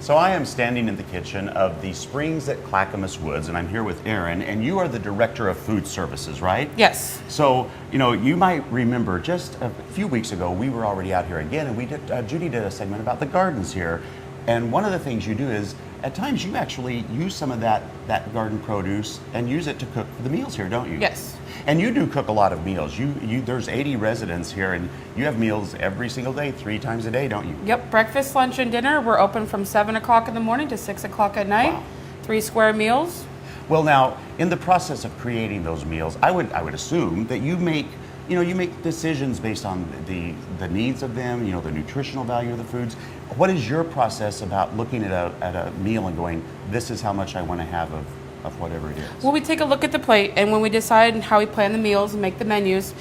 So I am standing in the kitchen of the Springs at Clackamas Woods, and I'm here with Erin, and you are the Director of Food Services, right? Yes. So, you might remember just a few weeks ago, we were already out here again, and we did, Judy did a segment about the gardens here. And one of the things you do is, at times you actually use some of that garden produce and use it to cook the meals here, don't you? Yes. And you do cook a lot of meals. There's 80 residents here, and you have meals every single day, 3 times a day, don't you? Yep, breakfast, lunch, and dinner. We're open from 7 o'clock in the morning to 6 o'clock at night. Wow. 3 square meals. Well, now, in the process of creating those meals, I would assume that you make decisions based on the needs of them, the nutritional value of the foods. What is your process about looking at a meal and going, this is how much I want to have of whatever it is? Well, we take a look at the plate, and when we decide how we plan the meals and make the menus,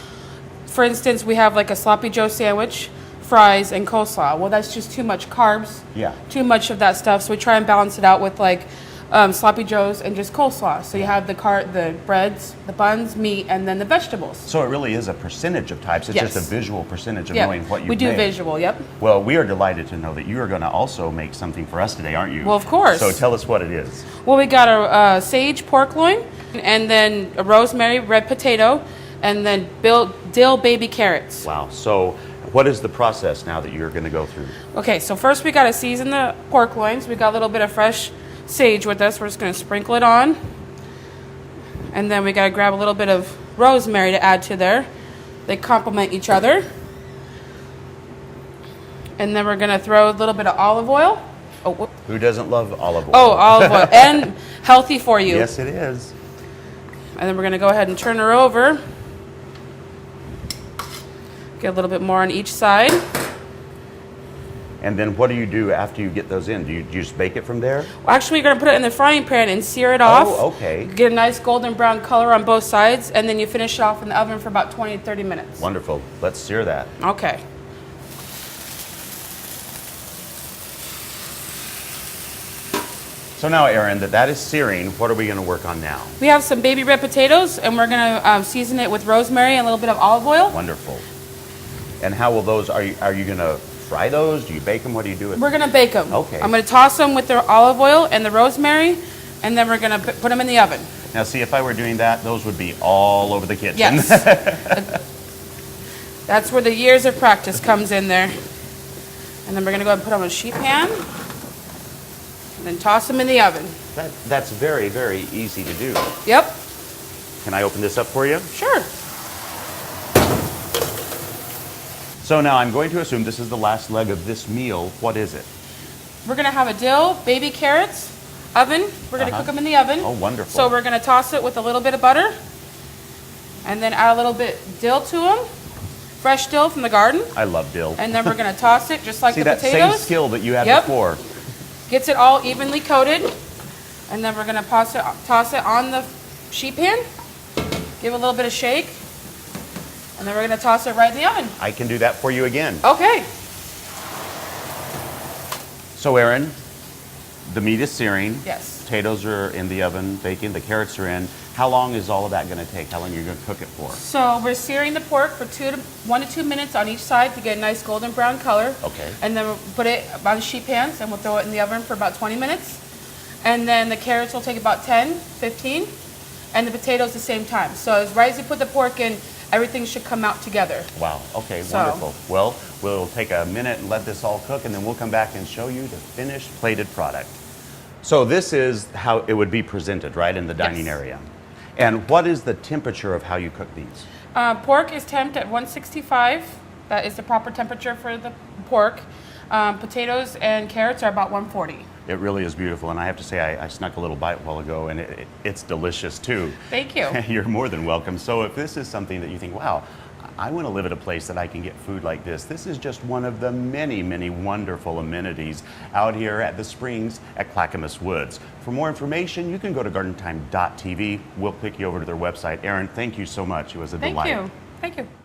for instance, we have like a sloppy Joe sandwich, fries, and coleslaw. Well, that's just too much carbs, Yeah. too much of that stuff, so we try and balance it out with like sloppy joes and just coleslaw. So you have the breads, the buns, meat, and then the vegetables. So it really is a percentage of types. It's Yes. just a visual percentage of Yep. knowing what you We do made. visual, yep. Well, we are delighted to know that you are going to also make something for us today, aren't you? Well, of course. So tell us what it is. Well, we got a sage pork loin, and then a rosemary red potato, and then dill baby carrots. Wow. So what is the process now that you're going to go through? Okay, so first we got to season the pork loins. We got a little bit of fresh sage with us. We're just going to sprinkle it on. And then we got to grab a little bit of rosemary to add to there. They complement each other. And then we're going to throw a little bit of olive oil. Oh, Who doesn't love olive oil? oh, olive oil. And healthy for you. Yes, it is. And then we're going to go ahead and turn her over. Get a little bit more on each side. And then what do you do after you get those in? Do you just bake it from there? Well, actually, you're going to put it in the frying pan and sear it off. Oh, okay. Get a nice golden brown color on both sides, and then you finish it off in the oven for about 20 to 30 minutes. Wonderful. Let's sear that. Okay. So now, Erin, that is searing. What are we going to work on now? We have some baby red potatoes, and we're going to season it with rosemary and a little bit of olive oil. Wonderful. And how will those, are you going to fry those? Do you bake them? What do you do with them? We're going to bake them. Okay. I'm going to toss them with the olive oil and the rosemary, and then we're going to put them in the oven. Now, see, if I were doing that, those would be all over the kitchen. Yes. That's where the years of practice comes in there. And then we're going to go ahead and put them on a sheet pan, and then toss them in the oven. That's very, very easy to do. Yep. Can I open this up for you? Sure. So now I'm going to assume this is the last leg of this meal. What is it? We're going to have a dill, baby carrots, oven. We're going to cook them in the oven. Oh, wonderful. So we're going to toss it with a little bit of butter, and then add a little bit dill to them, fresh dill from the garden. I love dill. And then we're going to toss it just like See, the that potatoes. same skill that you had Yep. before. Gets it all evenly coated, and then we're going to toss it on the sheet pan. Give it a little bit of shake, and then we're going to toss it right in the oven. I can do that for you again. Okay. So, Erin, the meat is searing. Yes. Potatoes are in the oven baking. The carrots are in. How long is all of that going to take? How long are you going to cook it for? So we're searing the pork for 1 to 2 minutes on each side to get a nice golden brown color. Okay. And then we'll put it on sheet pans, and we'll throw it in the oven for about 20 minutes. And then the carrots will take about 10, 15, and the potatoes the same time. So right as you put the pork in, everything should come out together. Wow. Okay, So- wonderful. Well, we'll take a minute and let this all cook, and then we'll come back and show you the finished plated product. So this is how it would be presented, right, in the dining Yes. area. And what is the temperature of how you cook these? Pork is temped at 165. That is the proper temperature for the pork. Potatoes and carrots are about 140. It really is beautiful, and I have to say I snuck a little bite a while ago, and it's delicious too. Thank you. You're more than welcome. So if this is something that you think, wow, I want to live at a place that I can get food like this is just one of the many, many wonderful amenities out here at the Springs at Clackamas Woods. For more information, you can go to gardentime.tv. We'll click you over to their website. Erin, thank you so much. It was a delight. Thank you. Thank you.